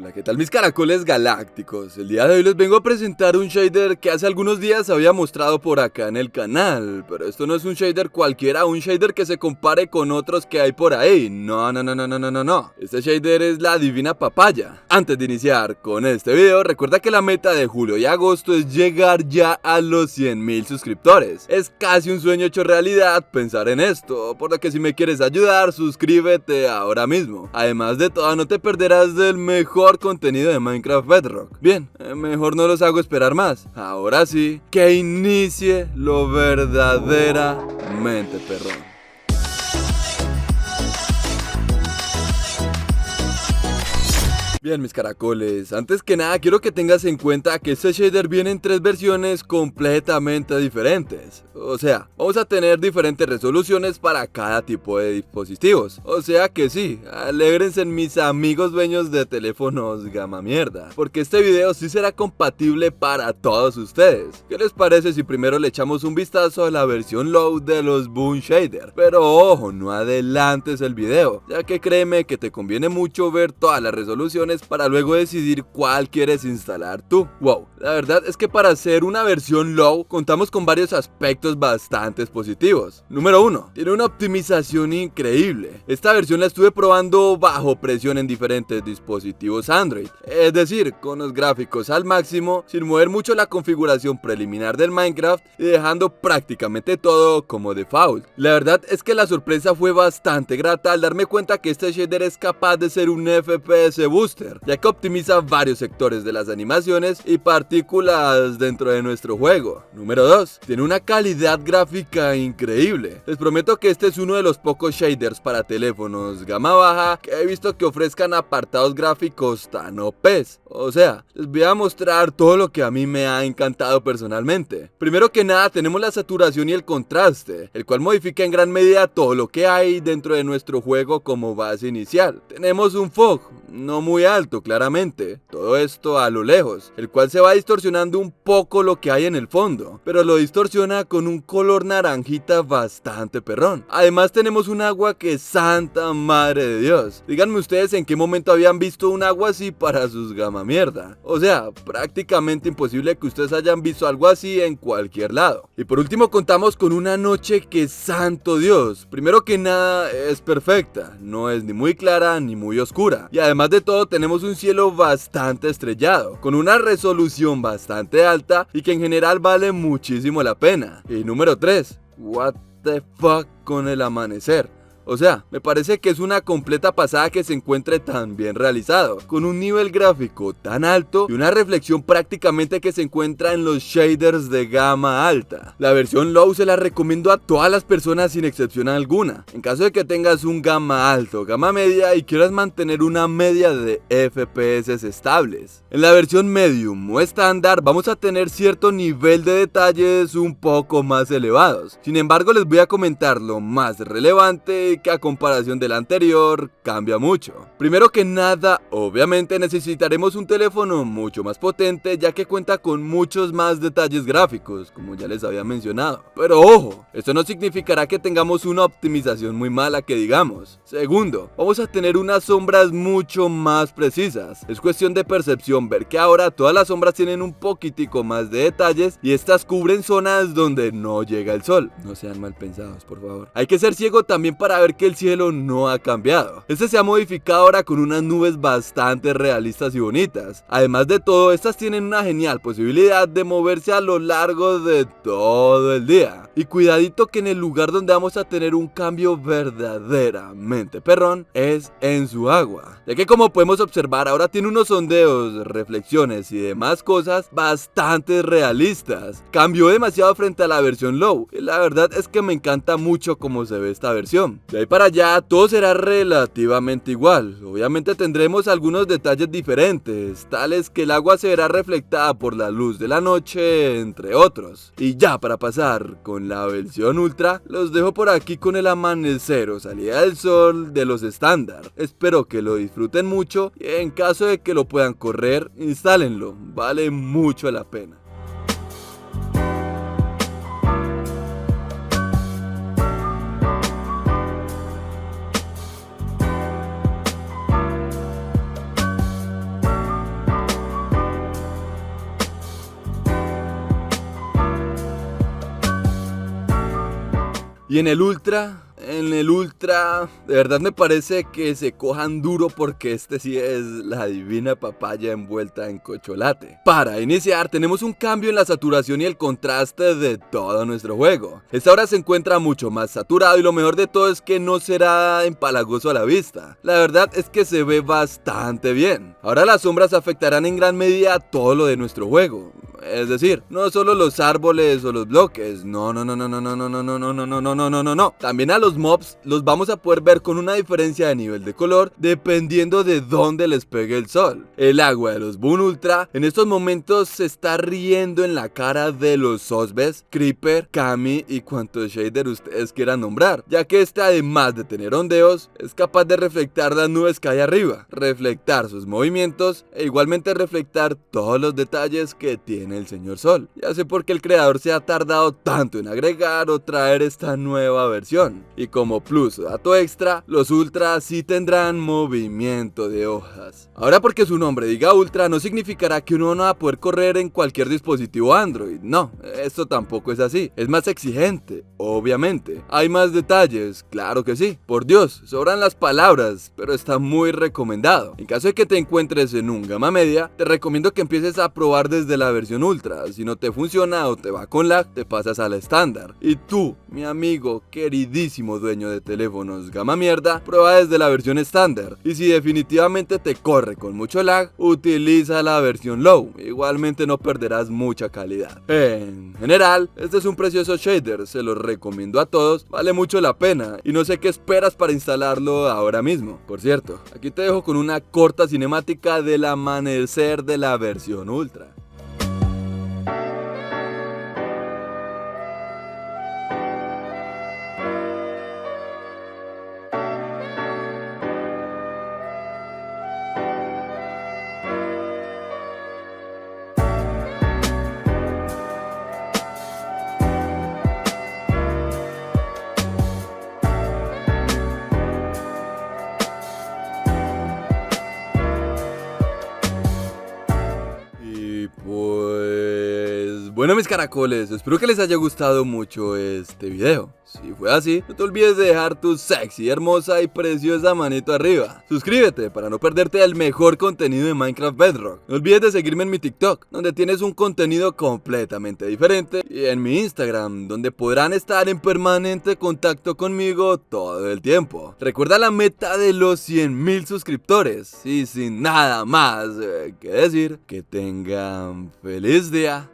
Hola, ¿qué tal mis caracoles galácticos? El día de hoy les vengo a presentar un shader que hace algunos días había mostrado por acá en el canal. Pero esto no es un shader cualquiera, un shader que se compare con otros que hay por ahí. No. Este shader es la divina papaya. Antes de iniciar con este video, recuerda que la meta de julio y agosto es llegar ya a los 100.000 suscriptores. Es casi un sueño hecho realidad pensar en esto, por lo que si me quieres ayudar, suscríbete ahora mismo. Además de todo, no te perderás del mejor contenido de Minecraft Bedrock. Bien, mejor no los hago esperar más. Ahora sí, que inicie lo verdaderamente perrón. Bien mis caracoles, antes que nada quiero que tengas en cuenta que este shader viene en 3 versiones completamente diferentes. O sea, vamos a tener diferentes resoluciones para cada tipo de dispositivos. O sea que sí, alégrense mis amigos dueños de teléfonos gama mierda, porque este video sí será compatible para todos ustedes. ¿Qué les parece si primero le echamos un vistazo a la versión low de los Boom Shader? Pero ojo, no adelantes el video, ya que créeme que te conviene mucho ver todas las resoluciones para luego decidir cuál quieres instalar tú. Wow, la verdad es que para hacer una versión low contamos con varios aspectos bastante positivos. Número 1, tiene una optimización increíble. Esta versión la estuve probando bajo presión en diferentes dispositivos Android, es decir, con los gráficos al máximo, sin mover mucho la configuración preliminar del Minecraft y dejando prácticamente todo como default. La verdad es que la sorpresa fue bastante grata al darme cuenta que este shader es capaz de ser un FPS booster, ya que optimiza varios sectores de las animaciones y partículas dentro de nuestro juego. Número 2, tiene una calidad gráfica increíble. Les prometo que este es uno de los pocos shaders para teléfonos gama baja que he visto que ofrezcan apartados gráficos tan OPs. O sea, les voy a mostrar todo lo que a mí me ha encantado personalmente. Primero que nada tenemos la saturación y el contraste, el cual modifica en gran medida todo lo que hay dentro de nuestro juego como base inicial. Tenemos un fog, no muy alto claramente, todo esto a lo lejos, el cual se va distorsionando un poco lo que hay en el fondo, pero lo distorsiona con un color naranjita bastante perrón. Además tenemos un agua que santa madre de Dios. Díganme ustedes en qué momento habían visto un agua así para sus gama mierda. O sea, prácticamente imposible que ustedes hayan visto algo así en cualquier lado. Y por último contamos con una noche que santo Dios, primero que nada es perfecta, no es ni muy clara ni muy oscura. Y además de todo tenemos un cielo bastante estrellado, con una resolución bastante alta y que en general vale muchísimo la pena. Y número 3, what the fuck con el amanecer. O sea, me parece que es una completa pasada que se encuentre tan bien realizado, con un nivel gráfico tan alto y una reflexión prácticamente que se encuentra en los shaders de gama alta. La versión low se la recomiendo a todas las personas sin excepción alguna, en caso de que tengas un gama alto, gama media y quieras mantener una media de FPS estables. En la versión medium o estándar vamos a tener cierto nivel de detalles un poco más elevados. Sin embargo, les voy a comentar lo más relevante que a comparación del anterior cambia mucho. Primero que nada, obviamente necesitaremos un teléfono mucho más potente, ya que cuenta con muchos más detalles gráficos, como ya les había mencionado. Pero ojo, esto no significará que tengamos una optimización muy mala que digamos. Segundo, vamos a tener unas sombras mucho más precisas. Es cuestión de percepción ver que ahora todas las sombras tienen un poquitico más de detalles y estas cubren zonas donde no llega el sol. No sean mal pensados, por favor. Hay que ser ciego también para ver que el cielo no ha cambiado. Este se ha modificado ahora con unas nubes bastante realistas y bonitas. Además de todo, estas tienen una genial posibilidad de moverse a lo largo de todo el día. Y cuidadito que en el lugar donde vamos a tener un cambio verdaderamente perrón es en su agua, ya que como podemos observar ahora tiene unos sondeos, reflexiones y demás cosas bastante realistas. Cambió demasiado frente a la versión low y la verdad es que me encanta mucho cómo se ve esta versión. De ahí para allá todo será relativamente igual. Obviamente tendremos algunos detalles diferentes, tales que el agua se verá reflectada por la luz de la noche, entre otros. Y ya para pasar con la versión ultra, los dejo por aquí con el amanecer o salida del sol de los estándar. Espero que lo disfruten mucho y en caso de que lo puedan correr, instálenlo, vale mucho la pena. Y en el Ultra, de verdad me parece que se cojan duro porque este sí es la divina papaya envuelta en cocholate. Para iniciar, tenemos un cambio en la saturación y el contraste de todo nuestro juego. Esta ahora se encuentra mucho más saturado y lo mejor de todo es que no será empalagoso a la vista. La verdad es que se ve bastante bien. Ahora las sombras afectarán en gran medida a todo lo de nuestro juego. Es decir, no solo los árboles o los bloques, no. También a los mobs los vamos a poder ver con una diferencia de nivel de color dependiendo de dónde les pegue el sol. El agua de los Boon Ultra en estos momentos se está riendo en la cara de los Sosbes, Creeper, Kami y cuantos shader ustedes quieran nombrar, ya que este además de tener ondeos, es capaz de reflectar las nubes que hay arriba, reflectar sus movimientos e igualmente reflectar todos los detalles que tiene el señor Sol. Ya sé por qué el creador se ha tardado tanto en agregar o traer esta nueva versión. Y como plus o dato extra, los Ultra sí tendrán movimiento de hojas. Ahora porque su nombre diga Ultra no significará que uno no va a poder correr en cualquier dispositivo Android. No, esto tampoco es así. Es más exigente, obviamente. Hay más detalles, claro que sí. Por Dios, sobran las palabras, pero está muy recomendado. En caso de que te encuentres en un gama media, te recomiendo que empieces a probar desde la versión Ultra. Si no te funciona o te va con lag, te pasas a la estándar. Y tú, mi amigo queridísimo dueño de teléfonos gama mierda, prueba desde la versión estándar. Y si definitivamente te corre con mucho lag, utiliza la versión low. Igualmente no perderás mucha calidad. En general, este es un precioso shader, se lo recomiendo a todos, vale mucho la pena y no sé qué esperas para instalarlo ahora mismo. Por cierto, aquí te dejo con una corta cinemática del amanecer de la versión Ultra. Bueno mis caracoles, espero que les haya gustado mucho este video. Si fue así, no te olvides de dejar tu sexy, hermosa y preciosa manito arriba. Suscríbete para no perderte el mejor contenido de Minecraft Bedrock. No olvides de seguirme en mi TikTok, donde tienes un contenido completamente diferente, y en mi Instagram, donde podrán estar en permanente contacto conmigo todo el tiempo. Recuerda la meta de los 100.000 suscriptores y sin nada más que decir, que tengan feliz día.